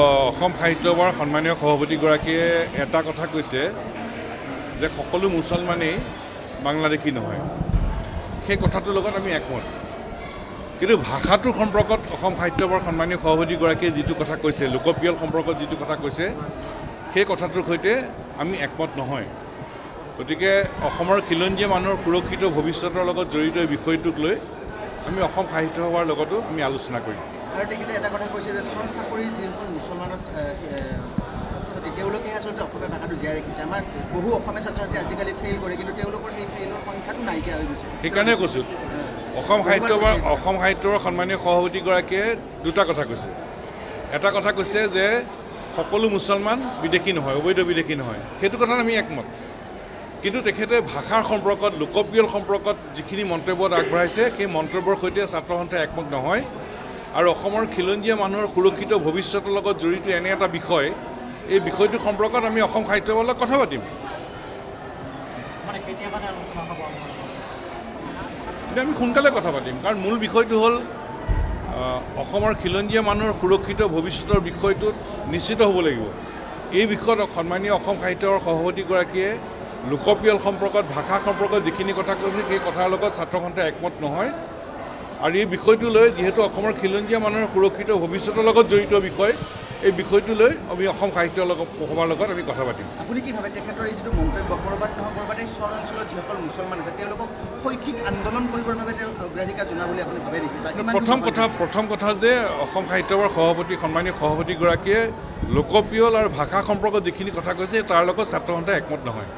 অসম সাহিত্য সভাৰ সন্মানীয় সভাপতিগৰাকীয়ে এটা কথা কৈছে যে সকলো মুছলমানেই বাংলাদেশী নহয়। সেই কথাটোৰ লগত আমি একমত, কিন্তু ভাষাটোৰ সম্পৰ্কত অসম সাহিত্য সভাৰ সন্মানীয় সভাপতিগৰাকীয়ে যিটো কথা কৈছে, লোকপ্ৰিয় সম্পৰ্কত যিটো কথা কৈছে, সেই কথাটোৰ সৈতে আমি একমত নহয়। গতিকে অসমৰ খিলঞ্জীয়া মানুহৰ সুৰক্ষিত ভৱিষ্যতৰ লগত জড়িত এই বিষয়টোক লৈ আমি অসম সাহিত্য সভাৰ লগতো আমি আলোচনা কৰিম। আৰু তেখেতে এটা কথা কৈছে যে চন চাকৰি যিসকল মুছলমানৰ ছাত্ৰ ছাত্ৰী তেওঁলোকে আচলতে অসমীয়া ভাষাটো জীয়াই ৰাখিছে। আমাৰ বহু অসমীয়া ছাত্ৰ ছাত্ৰী আজিকালি ফেইল কৰে, কিন্তু তেওঁলোকৰ সেই ফেইলৰ সংখ্যাটো নাইকিয়া হৈ গৈছে। সেইকাৰণে কৈছোঁ অসম সাহিত্যৰ সন্মানীয় সভাপতিগৰাকীয়ে দুটা কথা কৈছে। এটা কথা কৈছে যে সকলো মুছলমান বিদেশী নহয়, অবৈধ বিদেশী নহয়, সেইটো কথাত আমি একমত। কিন্তু তেখেতে ভাষাৰ সম্পৰ্কত, লোকপ্ৰিয় সম্পৰ্কত যিখিনি মন্তব্যত আগবঢ়াইছে, সেই মন্তব্যৰ সৈতে ছাত্ৰ সন্থাই একমত নহয়। আৰু অসমৰ খিলঞ্জীয়া মানুহৰ সুৰক্ষিত ভৱিষ্যতৰ লগত জড়িত এনে এটা বিষয়, এই বিষয়টোৰ সম্পৰ্কত আমি অসম সাহিত্য সভাৰ লগত কথা পাতিম। কিন্তু আমি সোনকালে কথা পাতিম, কাৰণ মূল বিষয়টো হ'ল অসমৰ খিলঞ্জীয়া মানুহৰ সুৰক্ষিত ভৱিষ্যতৰ বিষয়টোত নিশ্চিত হ'ব লাগিব। এই বিষয়ত সন্মানীয় অসম সাহিত্যৰ সভাপতিগৰাকীয়ে লোকপ্ৰিয় সম্পৰ্কত, ভাষা সম্পৰ্কত যিখিনি কথা কৈছে, সেই কথাৰ লগত ছাত্ৰ সন্থাই একমত নহয়। আৰু এই বিষয়টো লৈ যিহেতু অসমৰ খিলঞ্জীয়া মানুহৰ সুৰক্ষিত ভৱিষ্যতৰ লগত জড়িত বিষয়, এই বিষয়টো লৈ আমি অসম সাহিত্য সভাৰ লগত আমি কথা পাতিম। আপুনি কি ভাবে তেখেতৰ এই যিটো মন্তব্য, ক'ৰবাত নহয় ক'ৰবাত এই চৰ অঞ্চলত যিসকল মুছলমান আছে তেওঁলোকক শৈক্ষিক আন্দোলন কৰিবৰ বাবে তেওঁ অগ্ৰাধিকাৰ জনোৱা বুলি আপুনি ভাবে নেকি? প্ৰথম কথা যে অসম সাহিত্য সভাৰ সন্মানীয় সভাপতিগৰাকীয়ে লোকপ্ৰিয় আৰু ভাষা সম্পৰ্কত যিখিনি কথা কৈছে, তাৰ লগত ছাত্ৰ সন্থাই একমত নহয়।